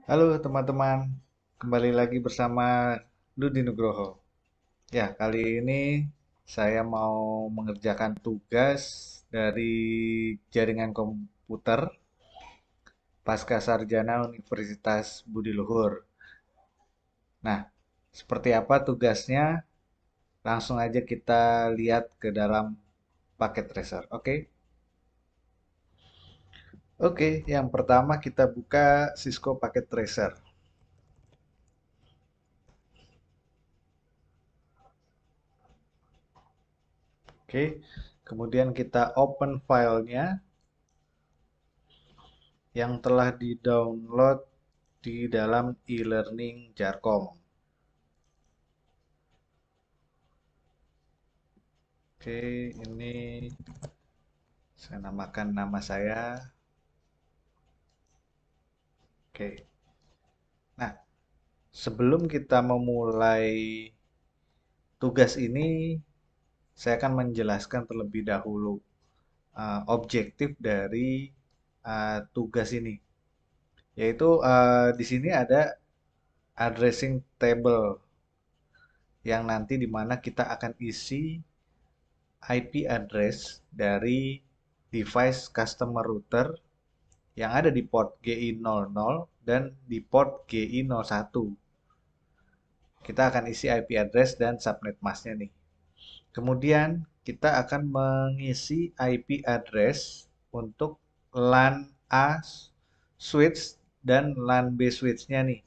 Halo teman-teman, kembali lagi bersama Dudi Nugroho. Ya, kali ini saya mau mengerjakan tugas dari jaringan komputer Pasca Sarjana Universitas Budi Luhur. Nah, seperti apa tugasnya? Langsung aja kita lihat ke dalam paket tracer. Oke? Oke, yang pertama kita buka Cisco Packet Tracer. Oke, kemudian kita open filenya yang telah di-download di dalam e-learning Jarkom. Oke, ini saya namakan nama saya. Oke. Nah, sebelum kita memulai tugas ini, saya akan menjelaskan terlebih dahulu objektif dari tugas ini. Yaitu di sini ada addressing table yang nanti di mana kita akan isi IP address dari device customer router yang ada di port GI00 dan di port GI01. Kita akan isi IP address dan subnet masknya nih. Kemudian kita akan mengisi IP address untuk LAN A switch dan LAN B switch-nya nih.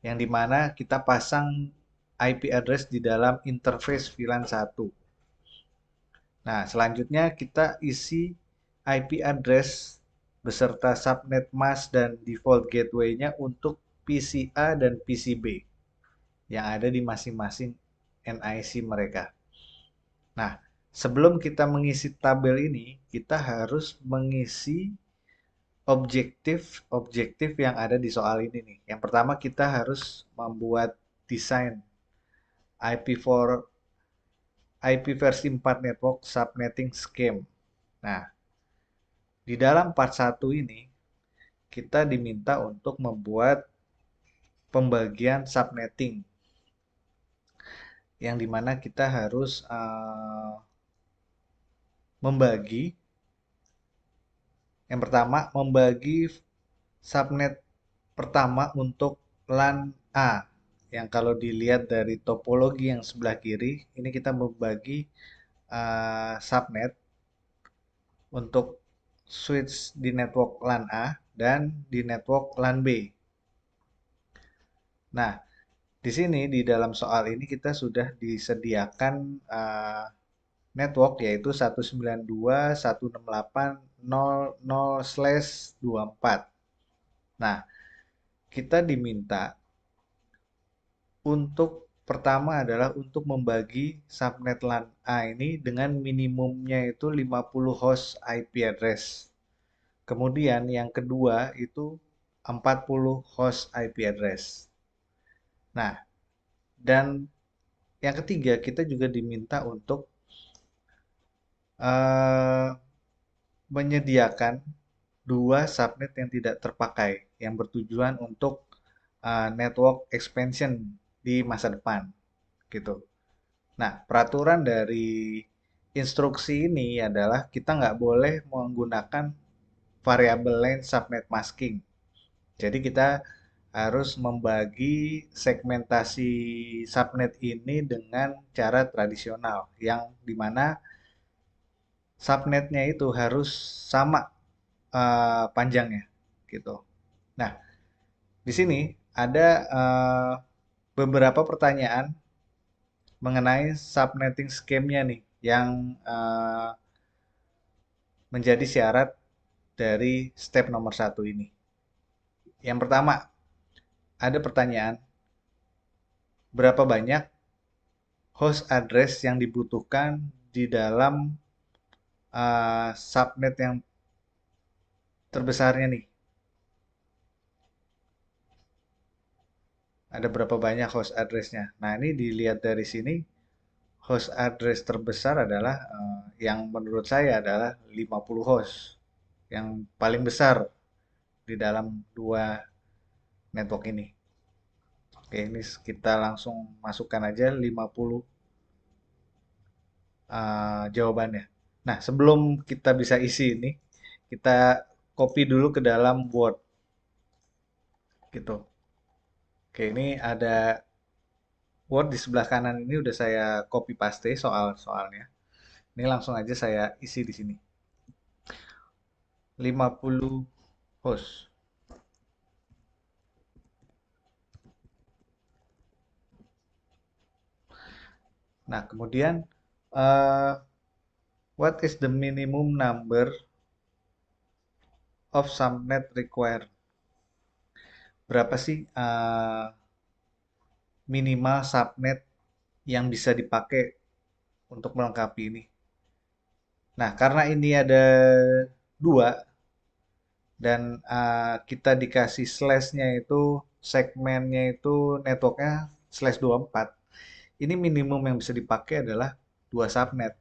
Yang dimana kita pasang IP address di dalam interface VLAN 1. Nah, selanjutnya kita isi IP address beserta subnet mask dan default gateway-nya untuk PCA dan PCB yang ada di masing-masing NIC mereka. Nah, sebelum kita mengisi tabel ini, kita harus mengisi objektif-objektif yang ada di soal ini nih. Yang pertama kita harus membuat desain IP IP versi 4 network subnetting scheme. Nah, di dalam part 1 ini kita diminta untuk membuat pembagian subnetting yang dimana kita harus membagi yang pertama membagi subnet pertama untuk LAN A yang kalau dilihat dari topologi yang sebelah kiri ini kita membagi subnet untuk switch di network LAN A dan di network LAN B. Nah, di sini di dalam soal ini kita sudah disediakan network yaitu 192.168.00/24. Nah, kita diminta untuk pertama adalah untuk membagi subnet LAN A ini dengan minimumnya itu 50 host IP address. Kemudian yang kedua itu 40 host IP address. Nah, dan yang ketiga kita juga diminta untuk eh, menyediakan dua subnet yang tidak terpakai yang bertujuan untuk network expansion di masa depan gitu. Nah, peraturan dari instruksi ini adalah kita nggak boleh menggunakan variable length subnet masking. Jadi kita harus membagi segmentasi subnet ini dengan cara tradisional yang dimana subnetnya itu harus sama panjangnya gitu. Nah, di sini ada beberapa pertanyaan mengenai subnetting scheme-nya nih yang menjadi syarat dari step nomor satu ini. Yang pertama, ada pertanyaan berapa banyak host address yang dibutuhkan di dalam subnet yang terbesarnya nih. Ada berapa banyak host address-nya. Nah, ini dilihat dari sini, host address terbesar adalah yang menurut saya adalah 50 host. Yang paling besar di dalam dua network ini. Oke, ini kita langsung masukkan aja 50 jawabannya. Nah, sebelum kita bisa isi ini, kita copy dulu ke dalam Word gitu. Oke, ini ada Word di sebelah kanan ini udah saya copy paste soal-soalnya. Ini langsung aja saya isi di sini. 50 host. Nah, kemudian uh, what is the minimum number of subnet required? Berapa sih minimal subnet yang bisa dipakai untuk melengkapi ini? Nah, karena ini ada dua dan kita dikasih slashnya itu segmennya itu networknya slash 24. Ini minimum yang bisa dipakai adalah dua subnet.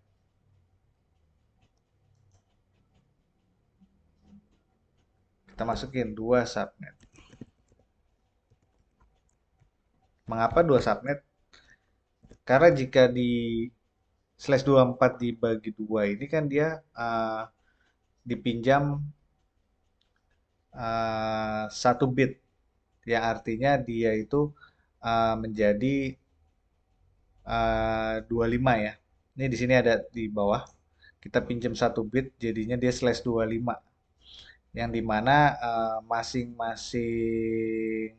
Kita masukin dua subnet. Mengapa dua subnet? Karena jika di slash 24 dibagi dua ini kan dia dipinjam satu bit, yang artinya dia itu menjadi 25 ya. Ini di sini ada di bawah. Kita pinjam satu bit, jadinya dia slash 25. Yang dimana masing-masing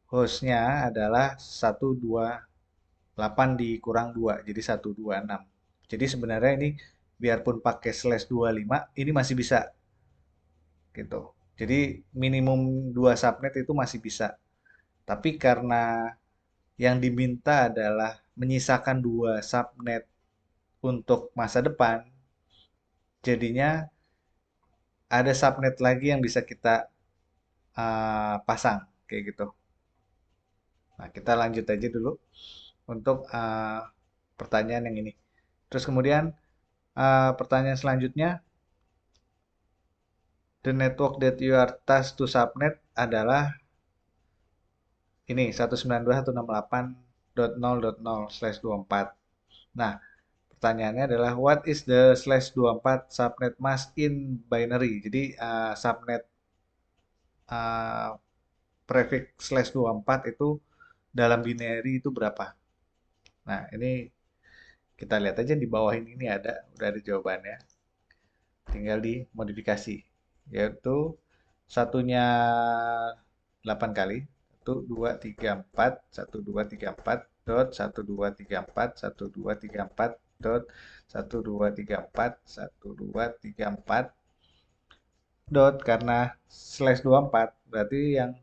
hostnya adalah 128 dikurang 2, jadi 126. Jadi sebenarnya ini biarpun pakai slash 25, ini masih bisa gitu. Jadi minimum 2 subnet itu masih bisa. Tapi karena yang diminta adalah menyisakan 2 subnet untuk masa depan, jadinya ada subnet lagi yang bisa kita pasang kayak gitu. Nah, kita lanjut aja dulu untuk pertanyaan yang ini. Terus kemudian pertanyaan selanjutnya, the network that you are tasked to subnet adalah ini 192.168.0.0/24. Nah, pertanyaannya adalah what is the slash 24 subnet mask in binary? Jadi subnet uh, prefix slash 24 itu dalam binary itu berapa? Nah, ini kita lihat aja di bawah ini ada, udah ada jawabannya. Tinggal dimodifikasi, yaitu satunya 8 kali. 1234, 1234, dot 1234, 1234, dot 1234, 1234, dot karena slash 24 berarti yang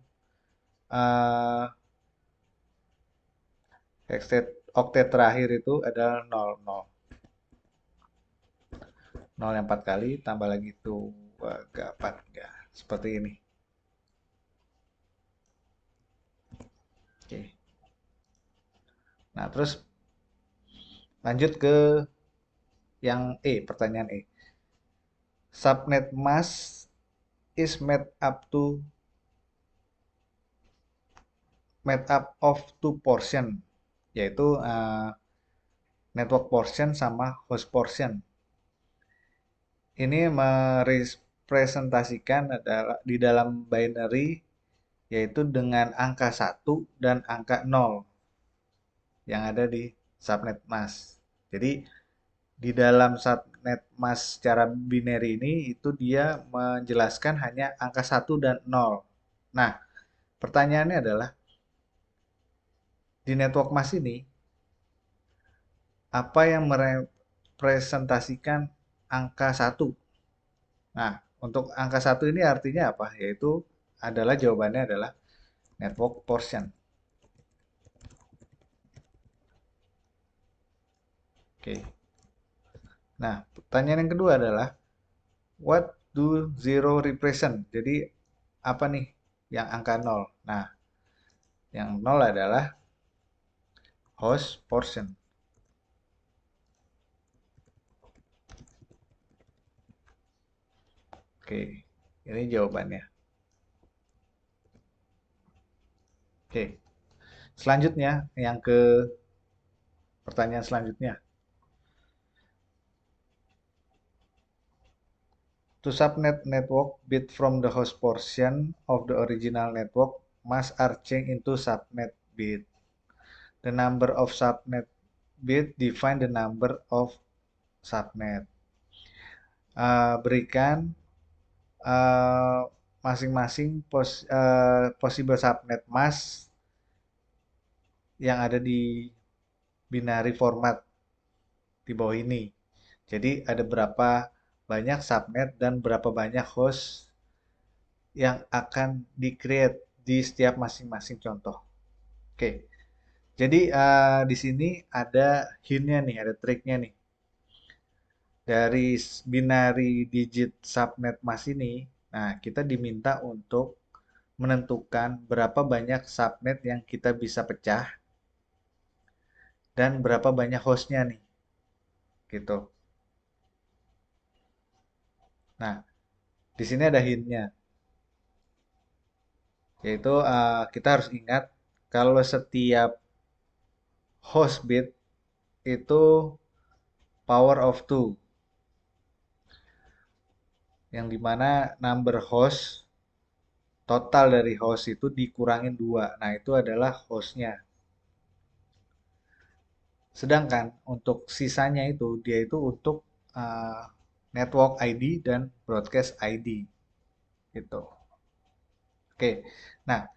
uh, oktet terakhir itu adalah 00. 0 yang 4 kali tambah lagi 2, 4 ya, seperti ini. Oke. Nah, terus lanjut ke yang pertanyaan E. Subnet mask is made up of two portion, yaitu network portion sama host portion. Ini merepresentasikan adalah di dalam binary yaitu dengan angka 1 dan angka 0 yang ada di subnet mask. Jadi di dalam subnet mask secara binary ini itu dia menjelaskan hanya angka 1 dan 0. Nah, pertanyaannya adalah di network mask ini apa yang merepresentasikan angka 1? Nah, untuk angka 1 ini artinya apa? Yaitu adalah jawabannya adalah network portion. Oke. Nah, pertanyaan yang kedua adalah what do zero represent? Jadi apa nih yang angka 0? Nah, yang 0 adalah host portion. Oke, ini jawabannya. Oke, selanjutnya yang ke pertanyaan selanjutnya. To subnet network, bit from the host portion of the original network must are changed into subnet bit. The number of subnet bit define the number of subnet. Berikan masing-masing possible subnet mask yang ada di binary format di bawah ini. Jadi ada berapa banyak subnet dan berapa banyak host yang akan di-create di setiap masing-masing contoh. Oke, jadi di sini ada hintnya nih, ada triknya nih. Dari binary digit subnet mask ini, nah kita diminta untuk menentukan berapa banyak subnet yang kita bisa pecah dan berapa banyak hostnya nih, gitu. Nah, di sini ada hintnya, yaitu kita harus ingat kalau setiap host bit itu power of 2, yang dimana number host total dari host itu dikurangin 2. Nah, itu adalah hostnya. Sedangkan untuk sisanya itu, dia itu untuk uh, network ID dan broadcast ID. Gitu. Oke, nah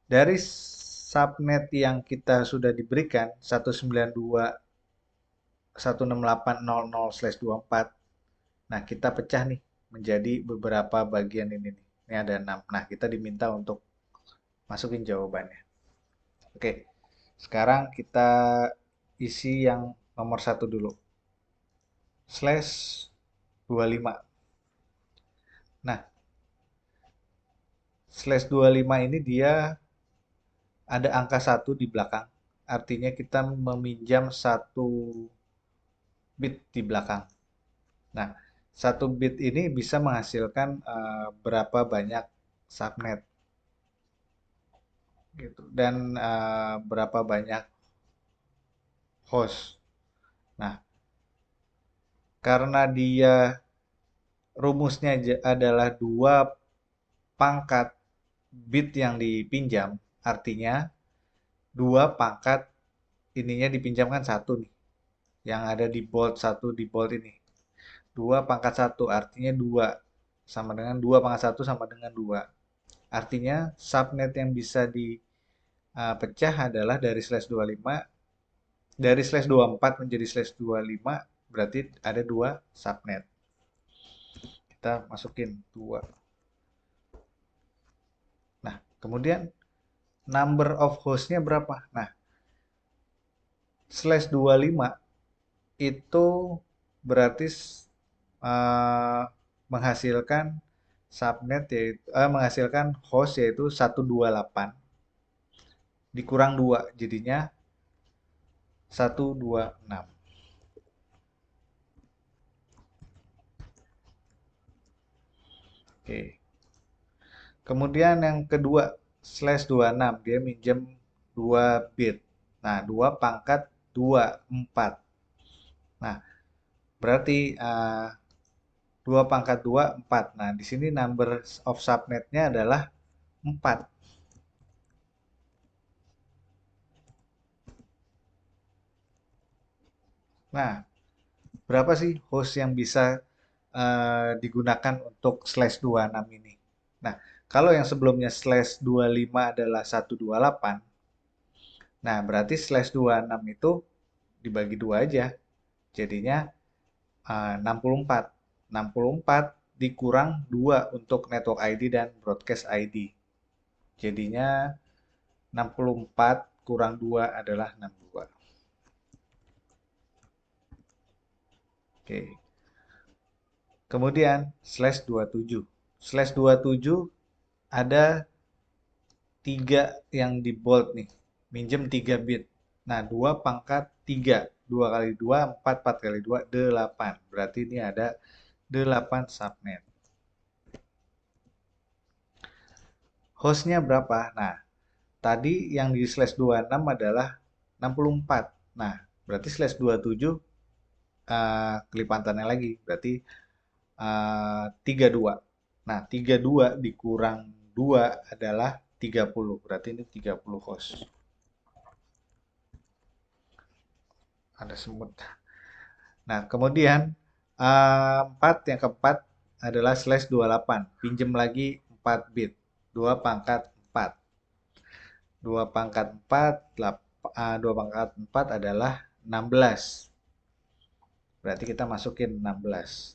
dari subnet yang kita sudah diberikan 192.168.00/24. Nah, kita pecah nih menjadi beberapa bagian ini nih. Ini ada 6. Nah, kita diminta untuk masukin jawabannya. Oke, sekarang kita isi yang nomor satu dulu. Slash 25. Nah, slash 25 ini dia ada angka 1 di belakang. Artinya kita meminjam 1 bit di belakang. Nah, 1 bit ini bisa menghasilkan berapa banyak subnet gitu dan berapa banyak host. Nah, karena dia rumusnya adalah 2 pangkat bit yang dipinjam, artinya 2 pangkat ininya dipinjamkan 1 nih. Yang ada di bold 1 di bold ini. 2 pangkat 1 artinya 2 sama dengan 2 pangkat 1 sama dengan 2. Artinya subnet yang bisa dipecah adalah dari slash 25, dari slash 24 menjadi slash 25, berarti ada 2 subnet. Kita masukin 2. Nah, kemudian number of hostnya berapa? Nah, slash 25 itu berarti uh, menghasilkan subnet yaitu menghasilkan host yaitu 128 dikurang 2 jadinya 126. Oke. Kemudian yang kedua slash 26 dia minjem 2 bit. Nah, 2 pangkat 2 4. Nah, berarti 2 pangkat 2 4. Nah, di sini number of subnetnya adalah 4. Nah, berapa sih host yang bisa digunakan untuk slash 26 ini? Nah, kalau yang sebelumnya slash 25 adalah 128, nah berarti slash 26 itu dibagi 2 aja. Jadinya 64. 64 dikurang 2 untuk network ID dan broadcast ID. Jadinya 64 kurang 2 adalah 62. Oke. Kemudian slash 27. Slash 27 ada 3 yang di bold nih. Minjem 3 bit. Nah, 2 pangkat 3. 2 kali 2, 4, 4 kali 2, 8. Berarti ini ada 8 subnet. Hostnya berapa? Nah, tadi yang di slash 26 adalah 64. Nah, berarti slash 27 kelipatannya lagi. Berarti 32. Nah, 32 dikurang 2 adalah 30. Berarti ini 30 host. Ada semut. Nah, kemudian 4 yang keempat adalah slash 28. Pinjam lagi 4 bit. 2 pangkat 4. 2 pangkat 4, 2 pangkat 4 adalah 16. Berarti kita masukin 16.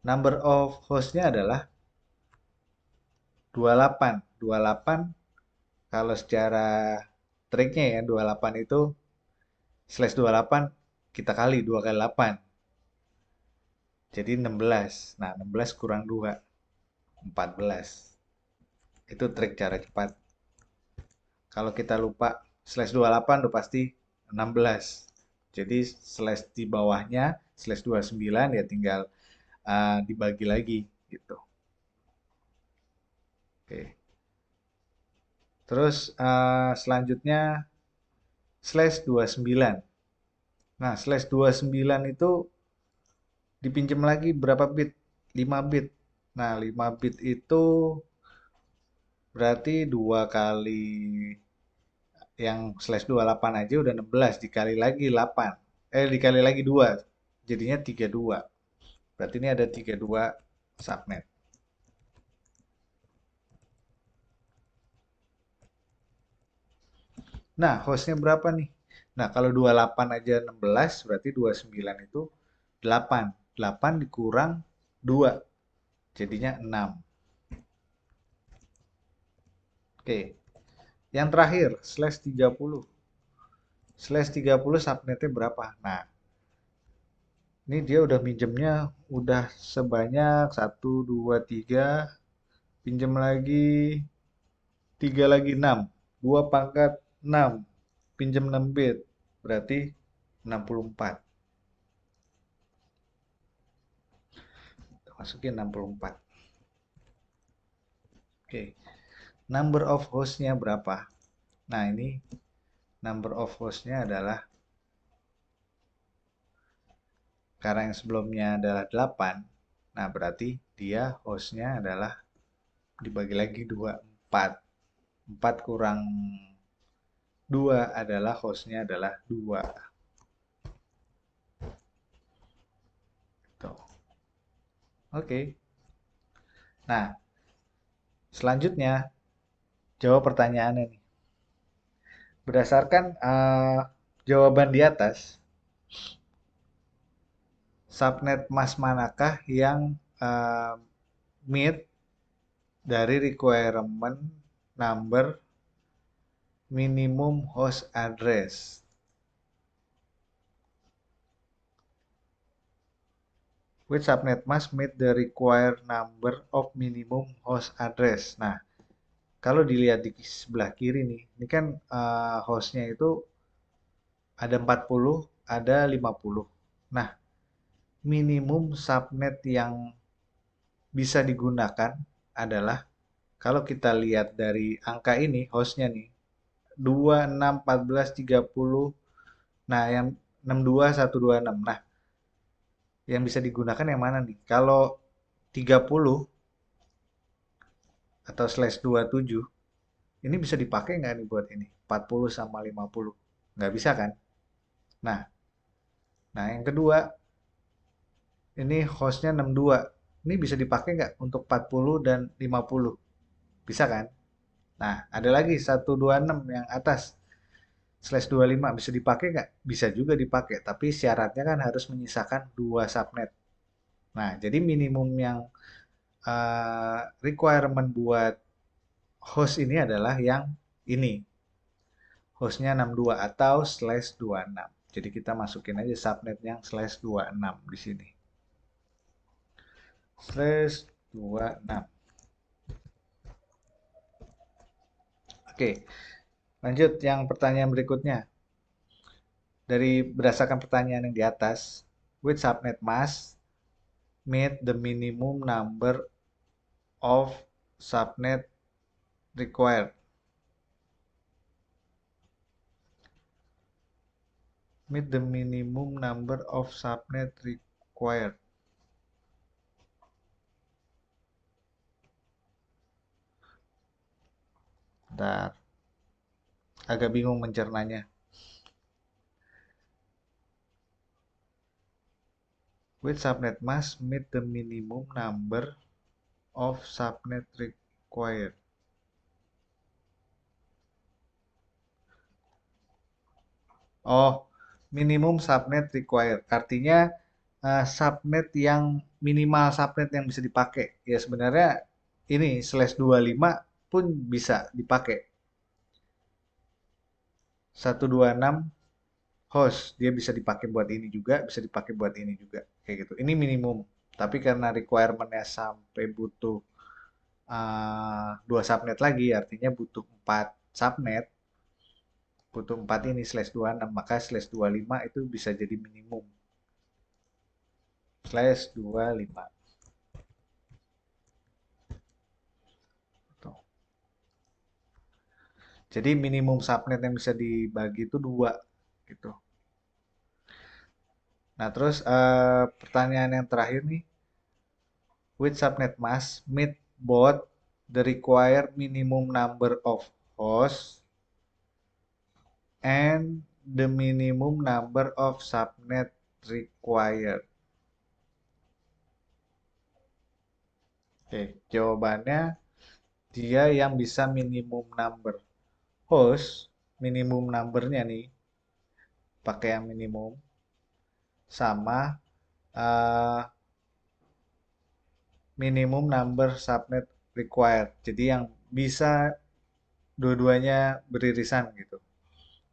Number of hostnya adalah 28. 28 kalau secara triknya ya 28 itu slash 28 kita kali 2 kali 8. Jadi 16. Nah, 16 kurang 2. 14. Itu trik cara cepat. Kalau kita lupa slash 28 udah pasti 16. Jadi slash di bawahnya slash 29 ya tinggal dibagi lagi gitu. Oke. Terus selanjutnya slash 29. Nah, slash 29 itu dipinjam lagi berapa bit? 5 bit. Nah, 5 bit itu berarti 2 kali yang slash 28 aja udah 16 dikali lagi 8. Dikali lagi 2. Jadinya 32. Berarti ini ada 32 subnet. Nah, hostnya berapa nih? Nah, kalau 28 aja 16, berarti 29 itu 8. 8 dikurang 2, jadinya 6. Oke, yang terakhir, slash 30. Slash 30 subnetnya berapa? Nah, ini dia udah minjemnya udah sebanyak 1, 2, 3. Pinjam lagi 3 lagi 6. 2 pangkat 6. Pinjam 6 bit. Berarti 64. Masukin 64. Oke. Number of hostnya berapa? Nah, ini number of hostnya adalah karena yang sebelumnya adalah 8. Nah, berarti dia hostnya adalah dibagi lagi 2, 4. 4 kurang 2 adalah hostnya adalah 2. Tuh. Oke. Nah, selanjutnya jawab pertanyaannya nih. Berdasarkan jawaban di atas, subnet mas manakah yang meet dari requirement number minimum host address? Which subnet must meet the required number of minimum host address? Nah, kalau dilihat di sebelah kiri nih, ini kan hostnya itu ada 40, ada 50. Nah, minimum subnet yang bisa digunakan adalah kalau kita lihat dari angka ini, hostnya nih, 2, 6, 14, 30. Nah, yang 62, 126. Nah, yang bisa digunakan yang mana nih? Kalau 30 atau slash 27, ini bisa dipakai nggak nih buat ini? 40 sama 50. Nggak bisa kan? Nah, yang kedua, ini hostnya 62. Ini bisa dipakai nggak untuk 40 dan 50? Bisa kan? Nah, ada lagi 126 yang atas. Slash 25 bisa dipakai nggak? Bisa juga dipakai, tapi syaratnya kan harus menyisakan 2 subnet. Nah, jadi minimum yang requirement buat host ini adalah yang ini. Hostnya 62 atau slash 26. Jadi kita masukin aja subnet yang slash 26 di sini. Slash 26. Oke, lanjut yang pertanyaan berikutnya. Dari berdasarkan pertanyaan yang di atas, which subnet must meet the minimum number of subnet required. Meet the minimum number of subnet required. Bentar, agak bingung mencernanya. Which subnet must meet the minimum number of subnet required? Oh, minimum subnet required. Artinya subnet yang minimal subnet yang bisa dipakai. Ya sebenarnya ini /25 pun bisa dipakai. 126 host, dia bisa dipakai buat ini juga, bisa dipakai buat ini juga. Kayak gitu. Ini minimum. Tapi karena requirement-nya sampai butuh 2 subnet lagi, artinya butuh 4 subnet, butuh 4 ini /26, maka /25 itu bisa jadi minimum. /25. Tuh. Jadi minimum subnet yang bisa dibagi itu 2 gitu. Nah, terus pertanyaan yang terakhir nih, which subnet must meet both the required minimum number of hosts and the minimum number of subnet required. Oke, jawabannya dia yang bisa minimum number host, minimum numbernya nih, pakai yang minimum, sama uh, minimum number subnet required. Jadi yang bisa dua-duanya beririsan gitu.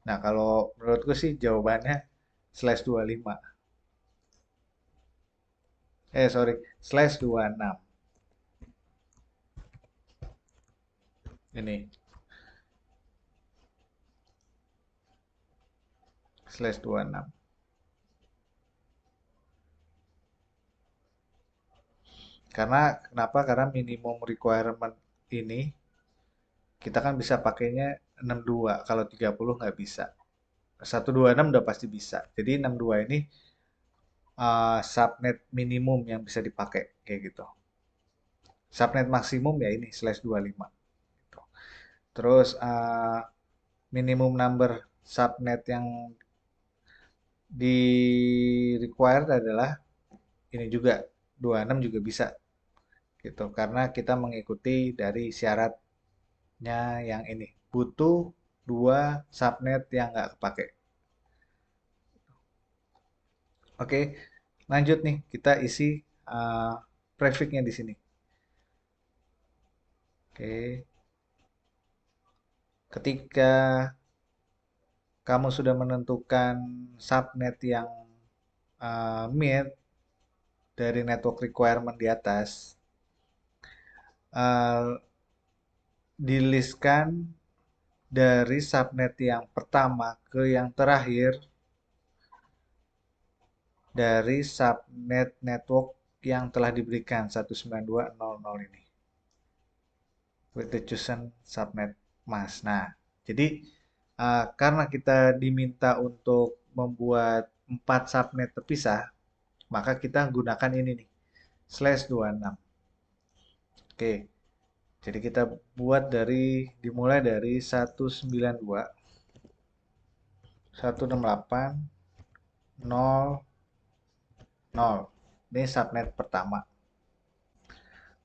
Nah, kalau menurutku sih jawabannya /25. Sorry, /26. Ini /26. Karena kenapa? Karena minimum requirement ini kita kan bisa pakainya 62. Kalau 30 nggak bisa. 126 udah pasti bisa. Jadi 62 ini subnet minimum yang bisa dipakai kayak gitu. Subnet maksimum ya ini /25. Terus minimum number subnet yang di required adalah ini juga 26 juga bisa gitu karena kita mengikuti dari syaratnya yang ini butuh 2 subnet yang nggak kepake. Oke, lanjut nih kita isi uh, prefixnya di sini. Oke, ketika kamu sudah menentukan subnet yang meet dari network requirement di atas, uh, di-listkan dari subnet yang pertama ke yang terakhir dari subnet network yang telah diberikan 192.0.0 ini with the chosen subnet mask. Nah, jadi karena kita diminta untuk membuat 4 subnet terpisah, maka kita gunakan ini nih, /26. Oke, jadi kita buat dimulai dari 192, 168, 0, 0. Ini subnet pertama.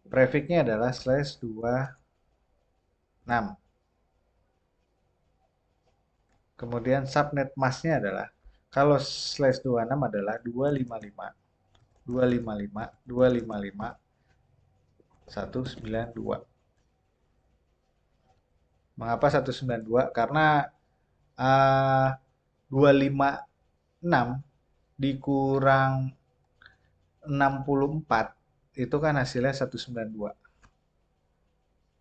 Prefixnya adalah /26. Kemudian subnet masknya adalah kalau /26 adalah 255, 255, 255, 192. Mengapa 192? Karena 256 dikurang 64 itu kan hasilnya 192.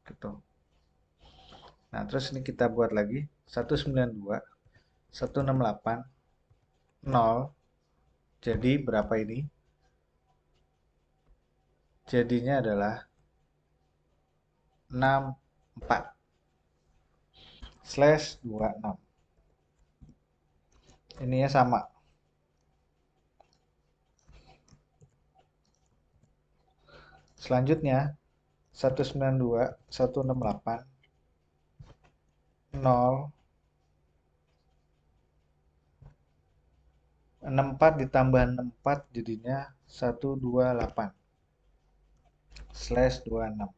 Gitu. Nah, terus ini kita buat lagi 192, 168, 0. Jadi berapa ini? Jadinya adalah 64/26. Ininya sama. Selanjutnya 192.168.0 ditambah 64 jadinya 128/26.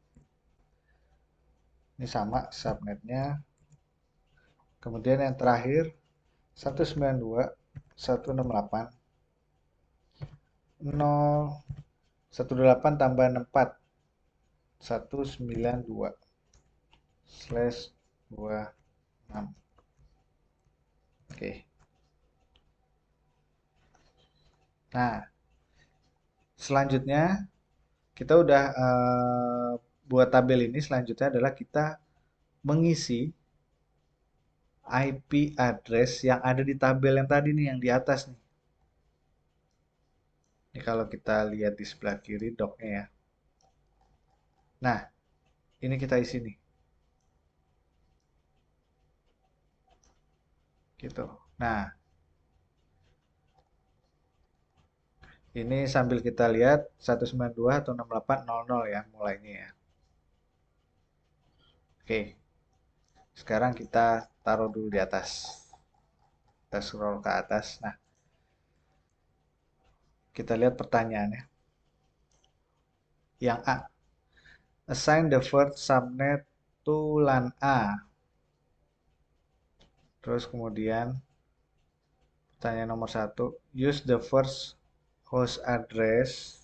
Ini sama subnetnya. Kemudian yang terakhir 192.168.0 tambah 64 192/26. Oke. Nah, selanjutnya kita udah buat tabel ini. Selanjutnya adalah kita mengisi IP address yang ada di tabel yang tadi nih, yang di atas nih. Ini kalau kita lihat di sebelah kiri docnya ya. Nah, ini kita isi nih. Gitu. Nah, ini sambil kita lihat 192 atau 6800 ya mulainya ya. Oke. Sekarang kita taruh dulu di atas. Kita scroll ke atas. Nah, kita lihat pertanyaannya. Yang A. Assign the first subnet to LAN A. Terus kemudian pertanyaan nomor 1. Use the first host address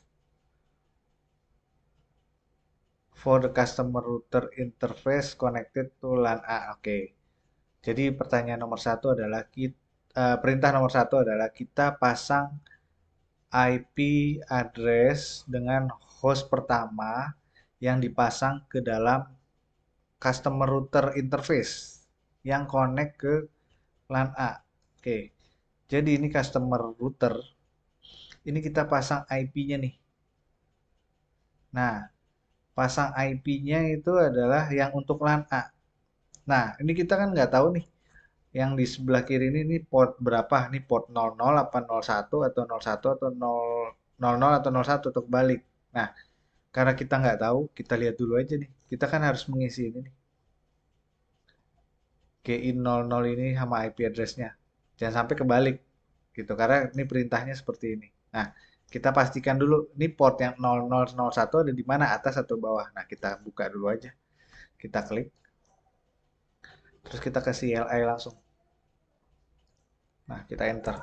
for the customer router interface connected to LAN A. Oke. Jadi pertanyaan nomor 1 adalah perintah nomor 1 adalah kita pasang IP address dengan host pertama yang dipasang ke dalam customer router interface yang connect ke LAN A. Oke. Jadi ini customer router. Ini kita pasang IP-nya nih. Nah, pasang IP-nya itu adalah yang untuk LAN A. Nah, ini kita kan nggak tahu nih. Yang di sebelah kiri ini port berapa? Ini port 00 apa 01 atau 01 atau 00 atau 01 atau kebalik. Nah, karena kita nggak tahu, kita lihat dulu aja nih. Kita kan harus mengisi ini nih. GI 00 ini sama IP address-nya. Jangan sampai kebalik gitu karena ini perintahnya seperti ini. Nah, kita pastikan dulu ini port yang 0001 ada di mana, atas atau bawah. Nah, kita buka dulu aja. Kita klik. Terus kita ke CLI langsung. Nah, kita enter.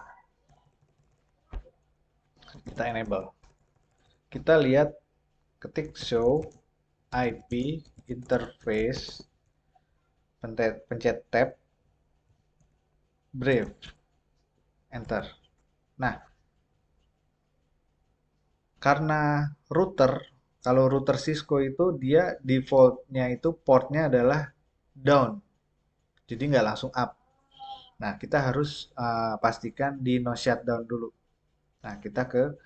Kita enable. Kita lihat ketik show IP interface, pencet tab, brave, enter. Nah, karena router, kalau router Cisco itu dia defaultnya itu portnya adalah down, jadi nggak langsung up. Nah, kita harus pastikan di no shutdown dulu. Nah, kita ke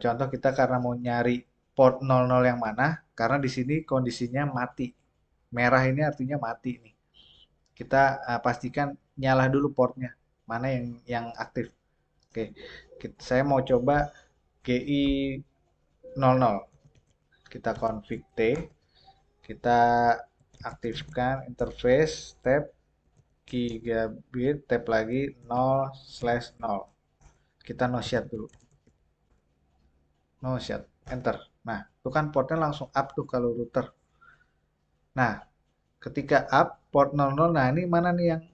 contoh kita karena mau nyari port 00 yang mana, karena di sini kondisinya mati. Merah ini artinya mati nih. Kita pastikan nyala dulu portnya, mana yang aktif. Oke, saya mau coba GI 00. Kita config T, kita aktifkan interface tab gigabit, tab lagi 0/0. Kita no shut dulu. No shut, enter. Nah, itu kan portnya langsung up tuh kalau router. Nah, ketika up port 00, nah ini mana nih yang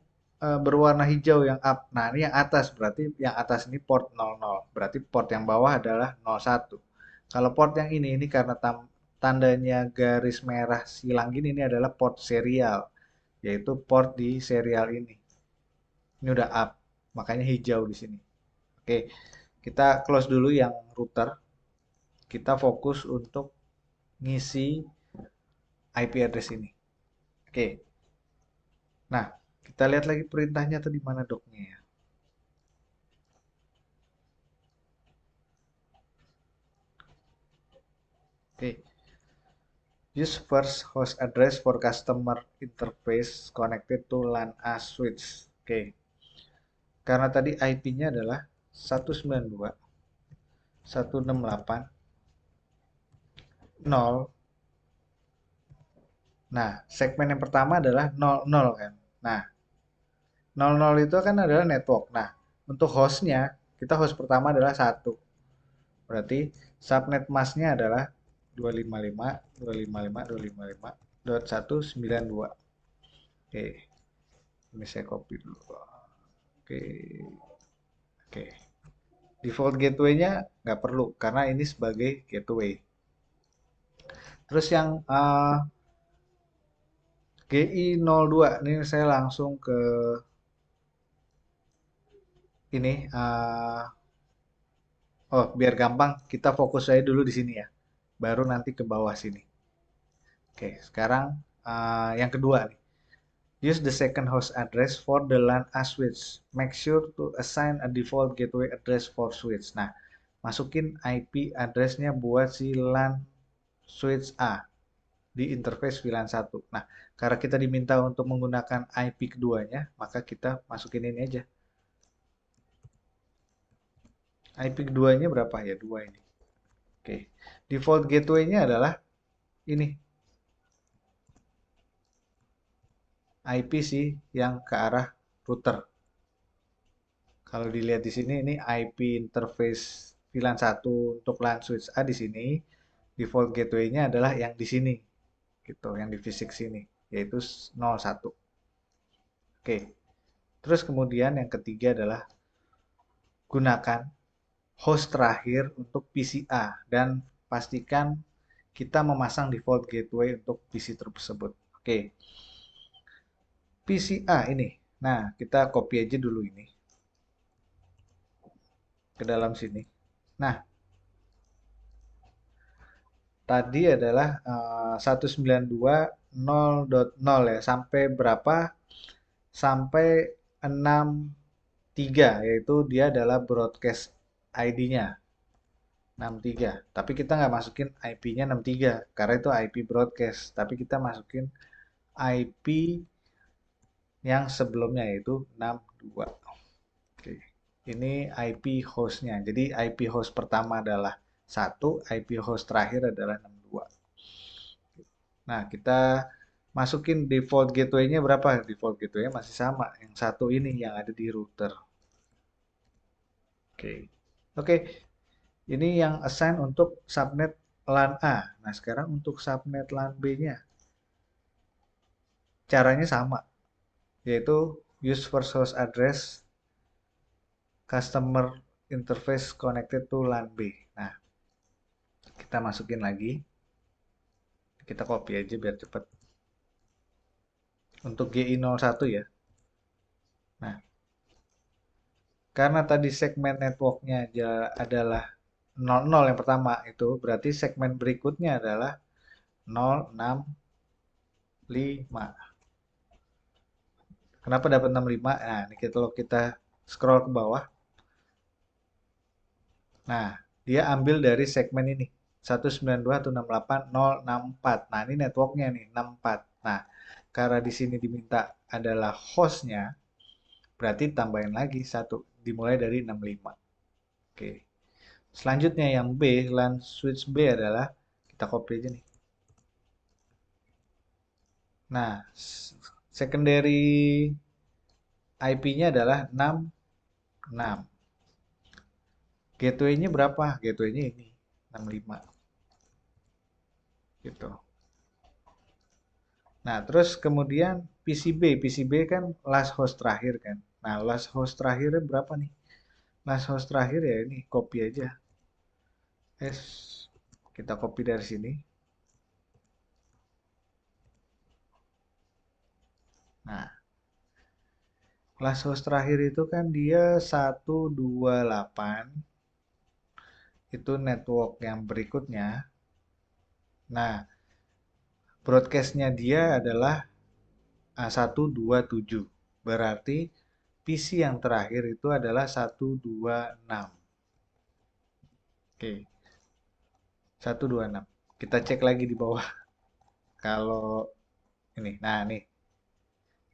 berwarna hijau yang up. Nah, ini yang atas, berarti yang atas ini port 00. Berarti port yang bawah adalah 01. Kalau port yang ini karena tandanya garis merah silang gini, ini adalah port serial, yaitu port di serial ini. Ini udah up, makanya hijau di sini. Oke, kita close dulu yang router. Kita fokus untuk ngisi IP address ini. Oke. Nah, kita lihat lagi perintahnya tadi mana doknya ya. Oke. Use first host address for customer interface connected to LAN A switch. Oke, karena tadi IP-nya adalah 192.168.0. Nah, segmen yang pertama adalah 00 kan. Nah, 00 itu kan adalah network. Nah, untuk hostnya, kita host pertama adalah 1. Berarti subnet masknya adalah 255.255.255.192. Oke, ini saya copy dulu. Oke, oke. Default gateway-nya nggak perlu karena ini sebagai gateway. Terus yang GI02, ini saya langsung ke ini. Oh, biar gampang, kita fokus saya dulu di sini ya. Baru nanti ke bawah sini. Oke, sekarang yang kedua nih. Use the second host address for the LAN A switch. Make sure to assign a default gateway address for switch. Nah, masukin IP addressnya buat si LAN switch A di interface VLAN 1. Nah, karena kita diminta untuk menggunakan IP keduanya, maka kita masukin ini aja. IP keduanya berapa ya? 2 ini. Oke. Default gateway-nya adalah ini. IP sih yang ke arah router. Kalau dilihat di sini ini IP interface VLAN 1 untuk LAN switch A di sini. Default gateway-nya adalah yang di sini. Gitu, yang di fisik sini, yaitu 01. Oke. Terus kemudian yang ketiga adalah gunakan host terakhir untuk PCA dan pastikan kita memasang default gateway untuk PC tersebut. Oke. PCA ini. Nah, kita copy aja dulu ini ke dalam sini. Nah, tadi adalah 192.0.0 ya, sampai berapa? Sampai 63, yaitu dia adalah broadcast ID-nya 63. Tapi kita nggak masukin IP-nya 63 karena itu IP broadcast. Tapi kita masukin IP yang sebelumnya yaitu 62. Oke. Ini IP hostnya. Jadi IP host pertama adalah 1, IP host terakhir adalah 62. Nah, kita masukin default gateway-nya berapa? Default gateway-nya masih sama, yang satu ini yang ada di router. Oke. Oke, ini yang assign untuk subnet LAN A. Nah, sekarang untuk subnet LAN B-nya. Caranya sama, yaitu use first host address customer interface connected to LAN B. Nah, kita masukin lagi. Kita copy aja biar cepat. Untuk GI01 ya. Nah, karena tadi segmen networknya adalah 00 yang pertama itu, berarti segmen berikutnya adalah 065. Kenapa dapat 65? Nah, ini kalau kita scroll ke bawah. Nah, dia ambil dari segmen ini. 192.168.064. Nah, ini networknya nih, 64. Nah, karena di sini diminta adalah hostnya, berarti tambahin lagi satu, dimulai dari 65. Oke. Selanjutnya yang B, LAN switch B adalah kita copy aja nih. Nah, secondary IP-nya adalah 66. Gateway-nya berapa? Gateway-nya ini 65. Gitu. Nah, terus kemudian PCB. PCB kan last host terakhir kan. Nah, last host terakhirnya berapa nih? Last host terakhir ya ini, copy aja. Kita copy dari sini. Nah, last host terakhir itu kan dia 128. Itu network yang berikutnya. Nah, broadcastnya dia adalah 127. Berarti PC yang terakhir itu adalah 126. Oke, 126. Kita cek lagi di bawah. Kalau ini, nah nih,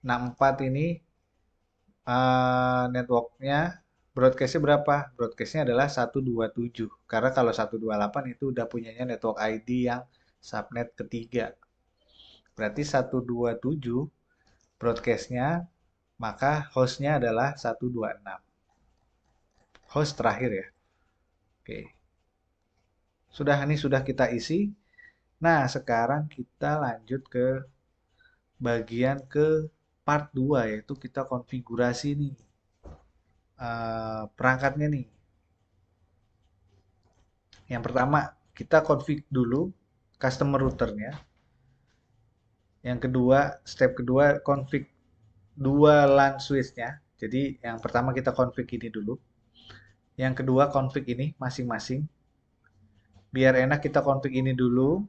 64 ini networknya broadcastnya berapa? Broadcastnya adalah 127. Karena kalau 128 itu udah punyanya network ID yang subnet ketiga. Berarti 127 broadcastnya, maka hostnya adalah 126. Host terakhir ya. Oke. Sudah kita isi. Nah, sekarang kita lanjut ke bagian ke part 2, yaitu kita konfigurasi nih perangkatnya nih. Yang pertama, kita config dulu customer routernya. Yang kedua, step kedua config dua LAN switch-nya. Jadi yang pertama kita config ini dulu. Yang kedua config ini masing-masing. Biar enak kita config ini dulu.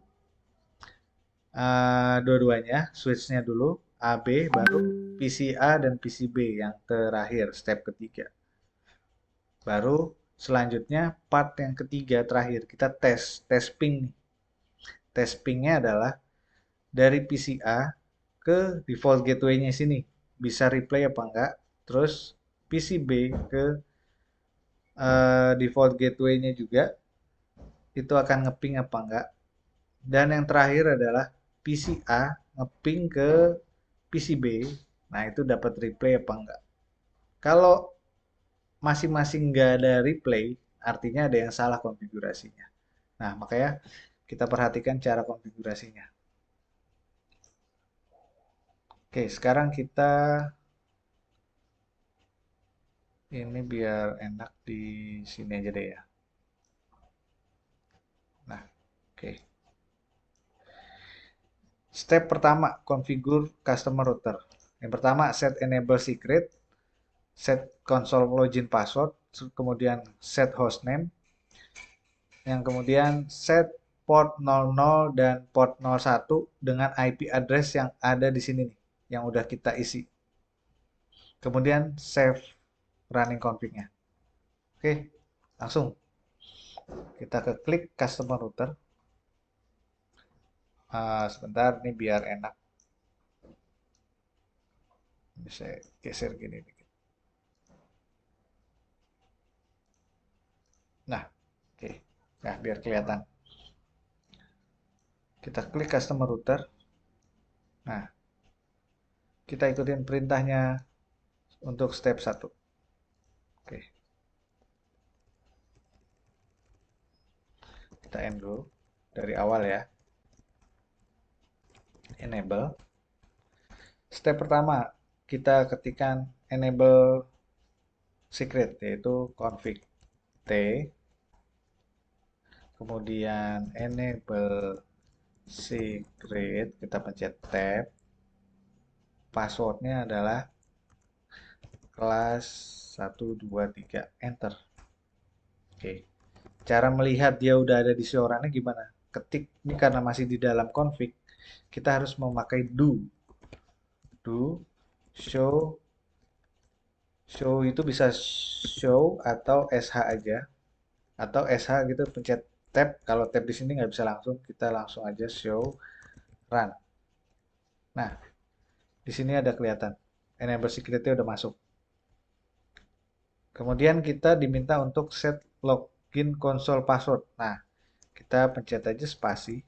Dua-duanya, switch-nya dulu. AB, baru PCA dan PCB yang terakhir, step ketiga. Baru selanjutnya part yang ketiga terakhir, kita tes ping nih. Tes pingnya adalah dari PCA ke default gateway-nya sini. Bisa replay apa enggak. Terus PCB ke default gateway-nya juga. Itu akan ngeping apa enggak. Dan yang terakhir adalah PCA ngeping ke PCB. Nah, itu dapat replay apa enggak. Kalau masing-masing nggak ada replay, artinya ada yang salah konfigurasinya. Nah, makanya kita perhatikan cara konfigurasinya. Oke, sekarang kita ini biar enak di sini aja deh ya. Nah, oke. Step pertama, configure customer router. Yang pertama, set enable secret, set console login password, kemudian set hostname, yang kemudian set port 00 dan port 01 dengan IP address yang ada di sini nih, yang udah kita isi. Kemudian save running config-nya. Oke, langsung kita ke klik customer router. Sebentar, ini biar enak. Bisa geser gini dikit. Nah, oke. Nah, biar kelihatan. Kita klik customer router. Nah, kita ikutin perintahnya untuk step 1. Oke, kita end dulu dari awal ya. Enable. Step pertama, kita ketikkan enable secret, yaitu config T, kemudian enable secret, kita pencet tab, passwordnya adalah kelas 123, enter. Oke, cara melihat dia udah ada di siorannya gimana? Ketik, ini karena masih di dalam config, kita harus memakai do show. Show itu bisa show atau sh aja, atau sh gitu pencet tab. Kalau tab di sini nggak bisa langsung, kita langsung aja show run. Nah, di sini ada kelihatan enable security udah masuk. Kemudian kita diminta untuk set login console password. Nah, kita pencet aja spasi.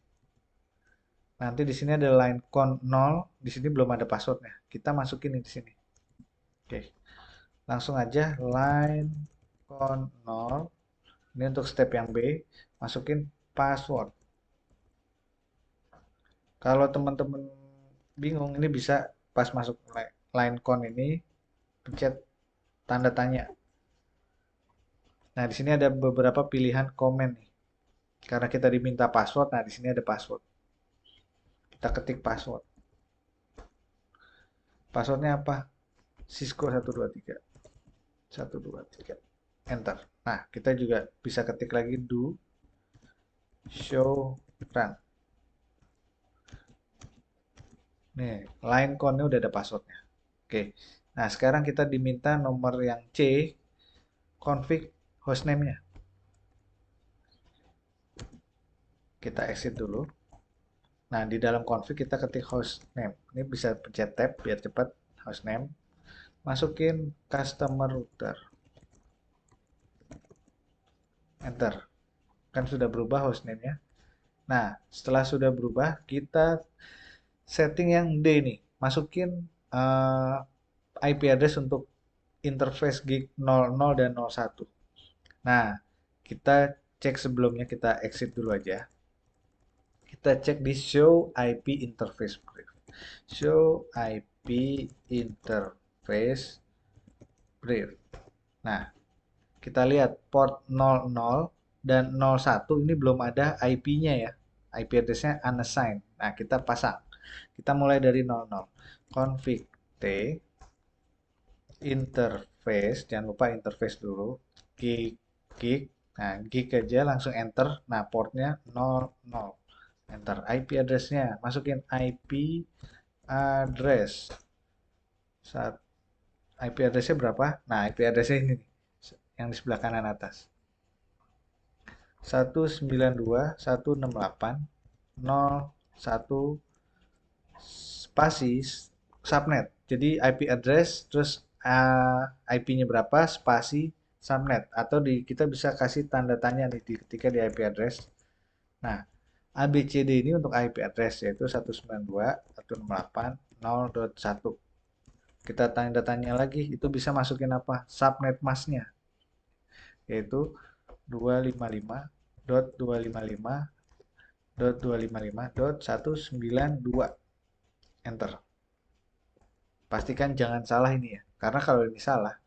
Nanti di sini ada line con 0, di sini belum ada passwordnya. Kita masukin di sini. Oke. Langsung aja line con 0. Ini untuk step yang B, masukin password. Kalau teman-teman bingung, ini bisa pas masuk line con ini pencet tanda tanya. Nah, di sini ada beberapa pilihan komen nih. Karena kita diminta password, nah di sini ada password. Kita ketik password. Passwordnya apa? Cisco 123. 123. Enter. Nah, kita juga bisa ketik lagi do show run. Nih, line con-nya udah ada passwordnya. Oke. Nah, sekarang kita diminta nomor yang C, config hostname-nya. Kita exit dulu. Nah, di dalam config kita ketik hostname. Ini bisa pencet tab biar cepat. Hostname. Masukin customer router. Enter. Kan sudah berubah hostname-nya. Nah, setelah sudah berubah, kita setting yang D nih. Masukin IP address untuk interface gig 00 dan 01. Nah, kita cek sebelumnya, kita exit dulu aja. Kita cek di show IP interface brief. Show IP interface brief. Nah, kita lihat port 00 dan 01 ini belum ada IP-nya ya. IP address-nya unassigned. Nah, kita pasang. Kita mulai dari 00. Config T interface, jangan lupa interface dulu. Gig gig. Nah, gig aja langsung enter. Nah, portnya 00. Enter IP address-nya. Masukin IP address. IP address-nya berapa? Nah, IP address-nya ini nih, yang di sebelah kanan atas. 192.168.0.1 spasi subnet. Jadi IP address terus IP-nya berapa spasi subnet atau kita bisa kasih tanda tanya nih ketika di IP address. Nah, ABCD ini untuk IP address yaitu 192.168.0.1. Kita tanda tanya lagi itu bisa masukin apa? Subnet masknya yaitu 255.255.255.192. Enter. Pastikan jangan salah ini ya. Karena kalau ini salah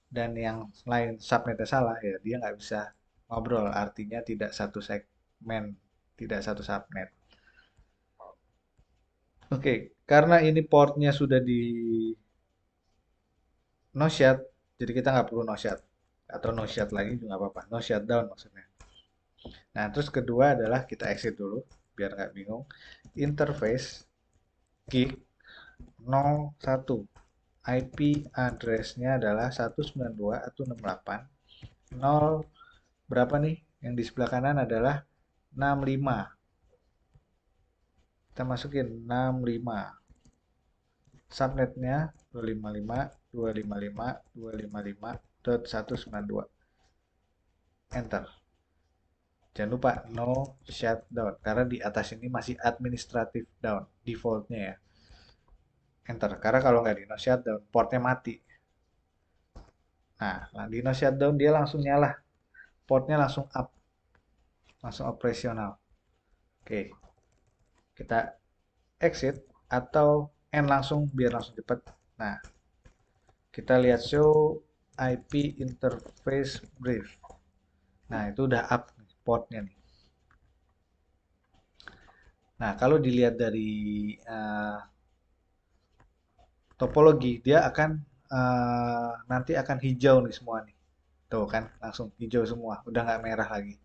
dan yang lain subnetnya salah ya dia nggak bisa ngobrol. Artinya tidak satu segmen, tidak satu subnet. Oke, karena ini portnya sudah di no shut, jadi kita nggak perlu no shut atau no shut lagi juga nggak apa-apa. No shutdown maksudnya. Nah, terus kedua adalah kita exit dulu biar nggak bingung. Interface gig 01. IP address-nya adalah 192.168. 0 berapa nih? Yang di sebelah kanan adalah 65. Kita masukin 65. Subnetnya 255.255.255.192. Enter. Jangan lupa no shutdown karena di atas ini masih administrative down defaultnya ya. Enter. Karena kalau nggak di no shutdown portnya mati. Nah, di no shutdown dia langsung nyala. Portnya langsung up. Langsung operasional. Oke. Kita exit atau end langsung biar langsung cepat. Nah, kita lihat show IP interface brief. Nah, itu udah up portnya nih. Nah, kalau dilihat dari topologi, dia akan nanti akan hijau nih semua nih. Tuh kan, langsung hijau semua, udah nggak merah lagi.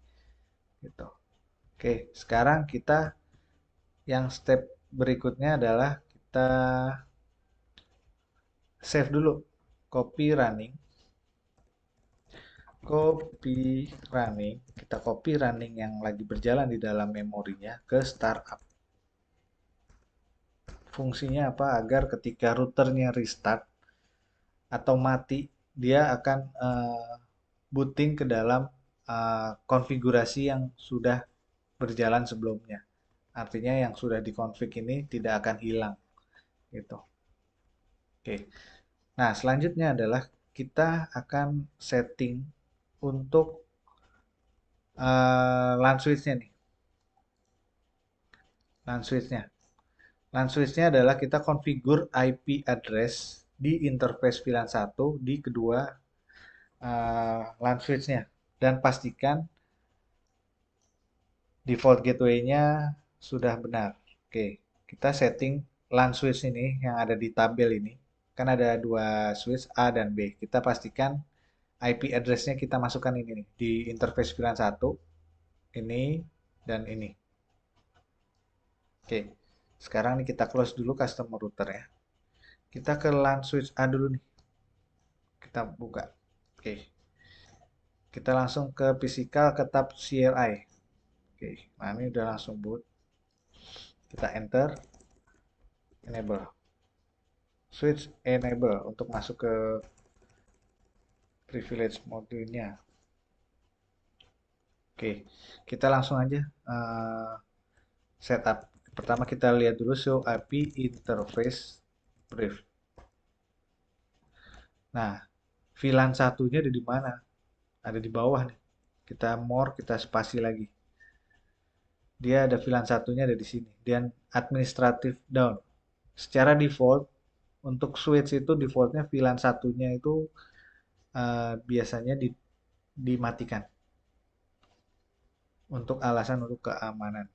Gitu. Oke, sekarang kita yang step berikutnya adalah kita save dulu, copy running, kita copy running yang lagi berjalan di dalam memorinya ke startup. Fungsinya apa? Agar ketika routernya restart atau mati, dia akan booting ke dalam konfigurasi yang sudah berjalan sebelumnya. Artinya yang sudah dikonfig ini tidak akan hilang gitu. Oke. Nah, selanjutnya adalah kita akan setting untuk LAN switch-nya nih. LAN switch-nya. LAN switch-nya adalah kita configure IP address di interface VLAN 1 di kedua LAN switch-nya dan pastikan default gateway-nya sudah benar. Oke, kita setting LAN switch ini yang ada di tabel ini. Kan ada dua switch A dan B. Kita pastikan IP address-nya kita masukkan ini nih di interface VLAN 1 ini dan ini. Oke, sekarang nih kita close dulu customer router ya. Kita ke LAN switch A dulu nih. Kita buka. Oke, kita langsung ke physical ke tab CLI. Oke, nah ini udah langsung boot. Kita enter, enable. Switch enable untuk masuk ke privilege mode-nya. Oke, kita langsung aja setup. Pertama kita lihat dulu show IP interface brief. Nah, VLAN satunya ada di mana? Ada di bawah nih. Kita more, kita spasi lagi. Dia ada VLAN satunya ada di sini. Dan administrative down. Secara default untuk switch itu defaultnya VLAN satunya itu biasanya dimatikan untuk alasan untuk keamanan.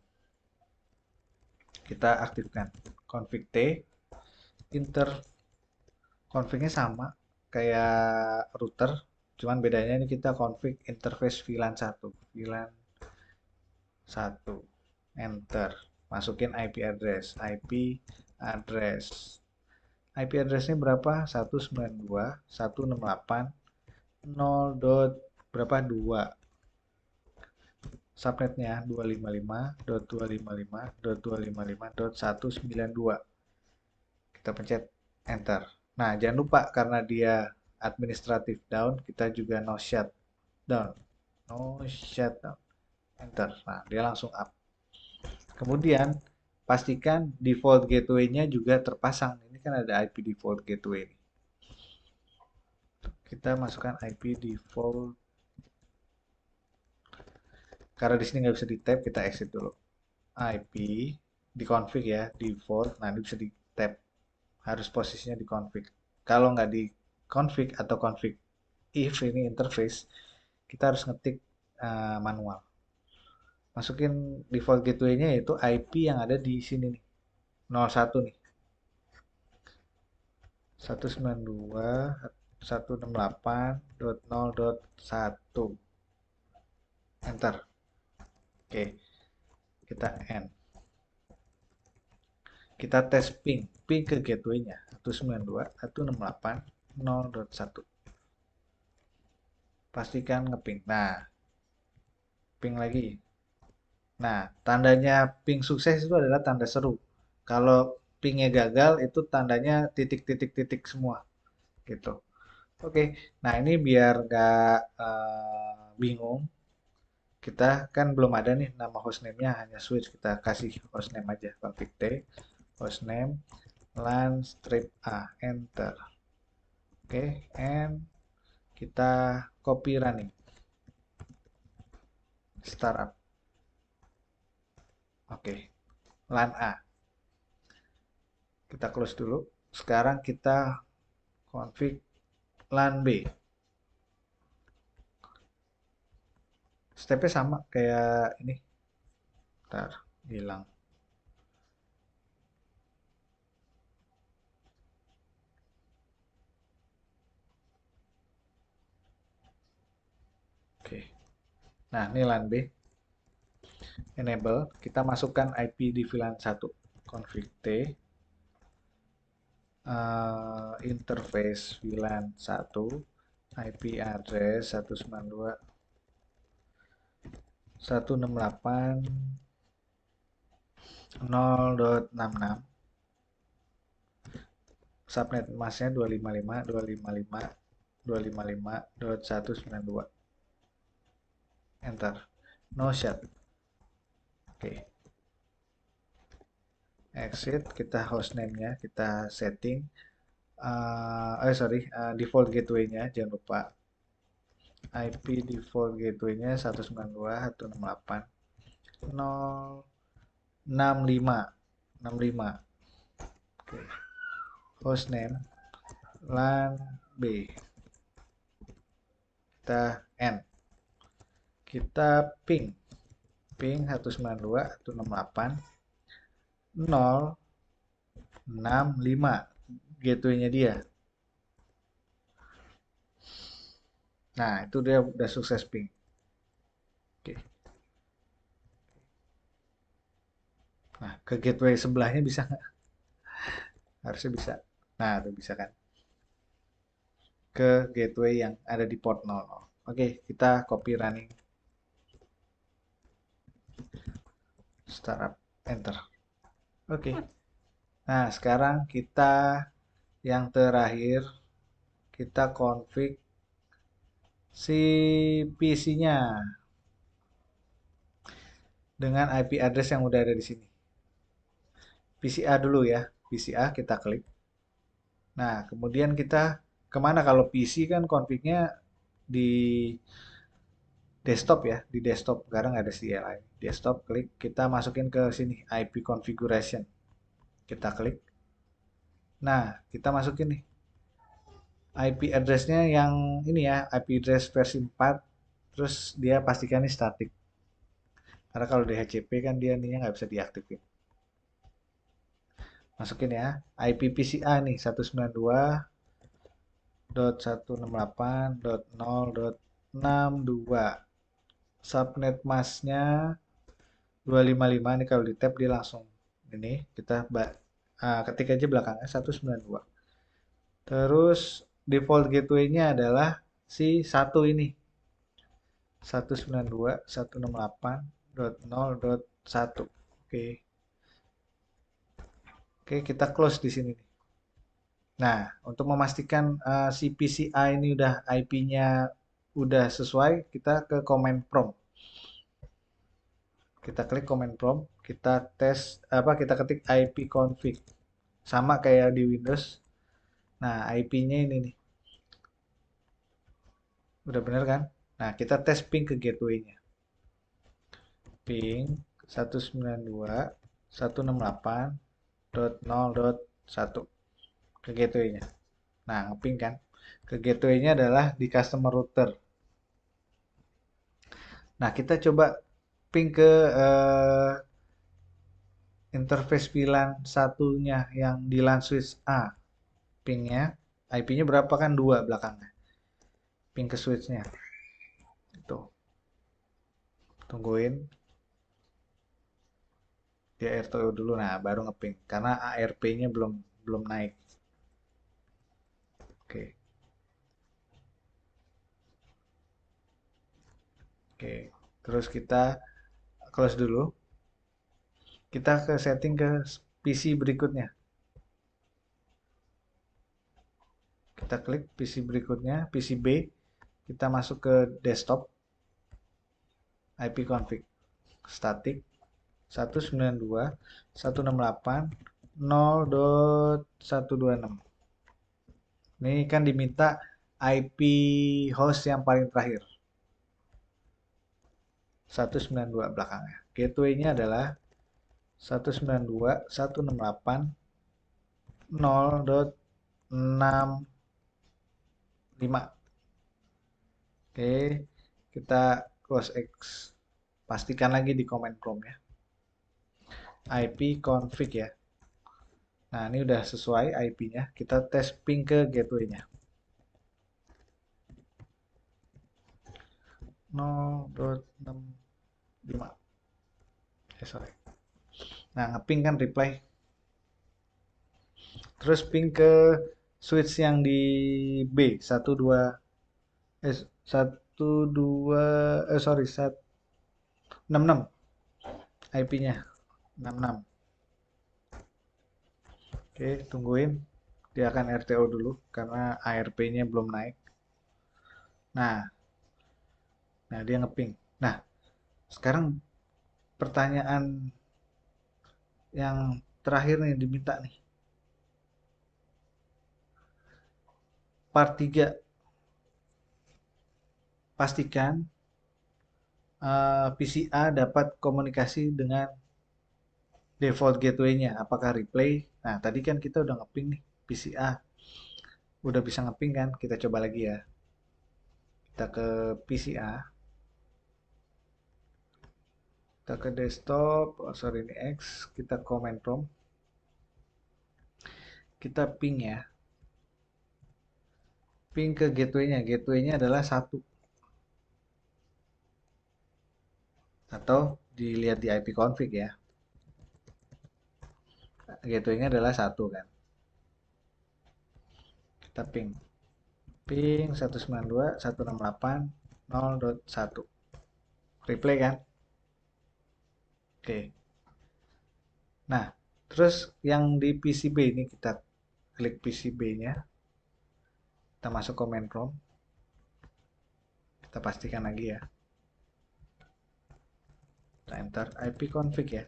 Kita aktifkan config T, inter config-nya sama kayak router, cuman bedanya ini kita config interface VLAN 1, VLAN 1, enter, masukin IP address, IP address-nya berapa? 192.168.0. Berapa? 2. Subnetnya 255.255.255.192. Kita pencet enter. Nah, jangan lupa karena dia administratif down, kita juga no shutdown. No shutdown. Enter. Nah, dia langsung up. Kemudian, pastikan default gateway-nya juga terpasang. Ini kan ada IP default gateway. Kita masukkan IP default. Karena di sini nggak bisa di tab, kita exit dulu. IP di config ya, default. Nah, ini bisa di tab. Harus posisinya di config. Kalau nggak di config atau config if ini interface, kita harus ngetik manual. Masukin default gateway-nya yaitu IP yang ada di sini nih. 01 nih. 192.168.0.1. Enter. Oke. Kita end. Kita tes ping. Ping ke gateway-nya. 192.168.0.1. Pastikan ngeping. Nah, ping lagi. Nah, tandanya ping sukses itu adalah tanda seru. Kalau pingnya gagal itu tandanya titik-titik-titik semua gitu. Oke, nah ini biar nggak bingung, kita kan belum ada nih nama hostname-nya, hanya switch. Kita kasih hostname aja, config T, hostname, LAN strip A, enter. Oke, and kita copy running, startup. Oke, LAN A. Kita close dulu. Sekarang kita config LAN B. Stepnya sama kayak ini. Ntar, hilang. Oke. Nah, ini LAN B. Enable. Kita masukkan IP di VLAN 1. Config T. Interface VLAN 1. IP address 192.168.0.66. Subnet masnya 255.255.255.192. Enter. No shut. Oke. Exit. Kita hostname-nya kita setting. Default gateway-nya jangan lupa. IP default gateway-nya 192.168.065. Oke. Hostname LAN B. Kita N. Kita ping 192.168.065 gateway-nya dia. Nah, itu dia udah sukses ping. Oke. Nah, ke gateway sebelahnya bisa nggak? Harusnya bisa. Nah, itu bisa kan. Ke gateway yang ada di port 00. Oke, kita copy running. Startup, enter. Oke. Nah, sekarang kita yang terakhir, kita config si PC-nya dengan IP address yang udah ada di sini. PCA dulu ya. PCA kita klik. Nah, kemudian kita kemana kalau PC kan config-nya di desktop ya, di desktop. Sekarang nggak ada CLI. Desktop klik, kita masukin ke sini IP configuration. Kita klik. Nah, kita masukin nih IP address-nya yang ini ya, IP address versi 4. Terus dia pastikan ini static. Karena kalau DHCP kan dia ininya nggak bisa diaktifin. Masukin ya, IP PCA nih 192.168.0.62. Subnet masknya 255 nih, kalau di tab dia langsung ini kita ketik aja belakangnya 192. Terus default gateway-nya adalah si satu ini 192.168.0.1. Oke. Oke, kita close di sini. Nah, untuk memastikan si PCI ini udah IP-nya udah sesuai, kita ke command prompt. Kita klik command prompt, kita tes kita ketik ipconfig. Sama kayak di Windows. Nah, IP-nya ini nih. Udah bener kan? Nah, kita tes ping ke gateway-nya. Ping 192.168.0.1 ke gateway-nya. Nah, ngeping kan? Ke gateway-nya adalah di customer router. Nah, kita coba ping ke interface VLAN satunya yang di LAN switch A. Pingnya, IP-nya berapa kan? 2 belakangnya. Ping ke switch-nya. Tuh, tungguin. Dia RTO dulu, nah baru ngeping. Karena ARP-nya belum belum naik. Oke, oke. Terus kita close dulu. Kita ke setting ke PC berikutnya. Kita klik PC berikutnya, PC B. Kita masuk ke desktop, IP config, static 192.168.0.126. Ini kan diminta IP host yang paling terakhir. 192 belakangnya. Gateway-nya adalah 192.168.0.65. Oke, kita close X. Pastikan lagi di command prompt ya. IP config ya. Nah, ini udah sesuai IP-nya. Kita tes ping ke gateway-nya. 0.65. Sorry. Nah, ngeping kan reply. Terus ping ke switch yang di B 12 12 sorry 166 IP-nya 66. Oke, tungguin. Dia akan RTO dulu karena ARP-nya belum naik. Nah, dia ngeping. Nah, sekarang pertanyaan yang terakhir nih diminta nih. Part 3, pastikan PCA dapat komunikasi dengan default gateway-nya. Apakah replay? Nah, tadi kan kita udah ngeping nih PCA. Udah bisa ngeping kan? Kita coba lagi ya. Kita ke PCA. Kita ke desktop. Oh, sorry ini X. Kita command prompt. Kita ping ya. Ping ke gateway-nya. Gateway-nya adalah 1. Atau dilihat di IP config ya. Gateway-nya adalah 1 kan. Kita ping. Ping 192.168.0.1. Replay kan? Oke. Nah, Terus yang di PCB ini kita klik PCB-nya, kita masuk command prompt, kita pastikan lagi ya. Kita enter ipconfig ya.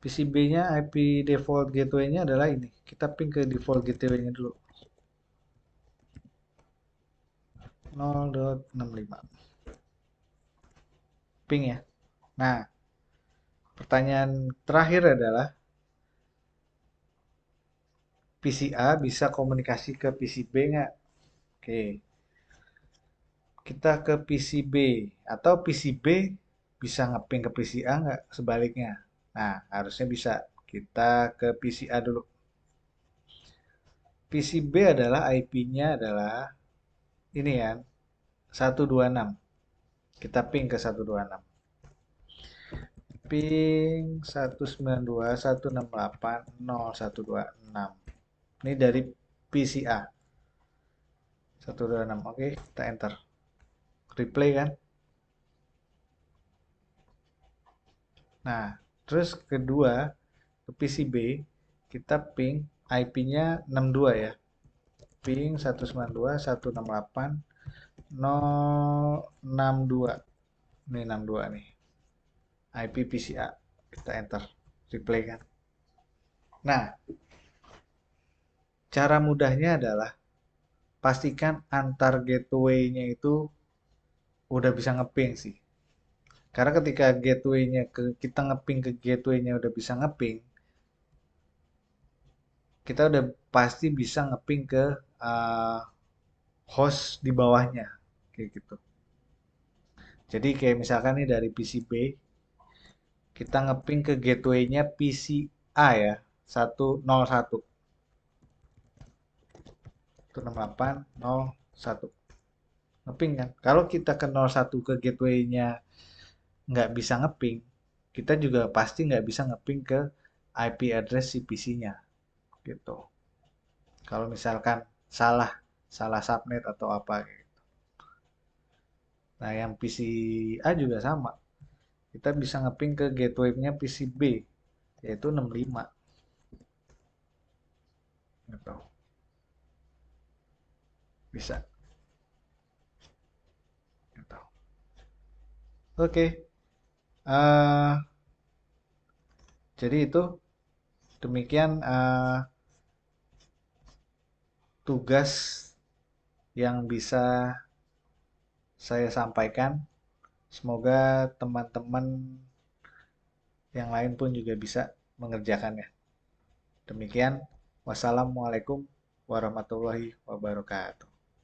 PCB-nya IP default gateway-nya adalah ini. Kita ping ke default gateway-nya dulu. 0.65. Ping ya. Nah, pertanyaan terakhir adalah PC A bisa komunikasi ke PC B nggak? Oke, kita ke PC B atau PC B bisa ngeping ke PC A nggak? Sebaliknya. Nah, harusnya bisa. Kita ke PC A dulu. PC B adalah IP-nya adalah ini ya, 126. Kita ping ke 126. Ping 192.168.0.126. Ini dari PCA 126. Oke, kita enter. Replay kan. Nah, terus kedua ke PCB kita ping IP-nya 62 ya. Ping 192.168.062. Ini 62 nih. IP PCA. Kita enter. Replay kan. Nah, cara mudahnya adalah pastikan antar gateway-nya itu udah bisa ngeping sih. Karena ketika gateway-nya kita ngeping ke gateway-nya udah bisa ngeping, kita udah pasti bisa ngeping ke uh, host di bawahnya kayak gitu. Jadi kayak misalkan nih dari PCB kita ngeping ke gateway-nya PCA ya 101 168.0.1 ngeping kan. Kalau kita ke 01 ke gateway-nya nggak bisa ngeping, kita juga pasti nggak bisa ngeping ke IP address si PC-nya gitu. Kalau misalkan salah salah subnet atau apa gitu. Nah, yang PCA juga sama. Kita bisa ngeping ke gateway-nya PCB yaitu 65 gitu. Bisa gitu. Oke. Uh, jadi itu demikian tugas yang bisa saya sampaikan. Semoga teman-teman yang lain pun juga bisa mengerjakannya. Demikian, wassalamualaikum warahmatullahi wabarakatuh.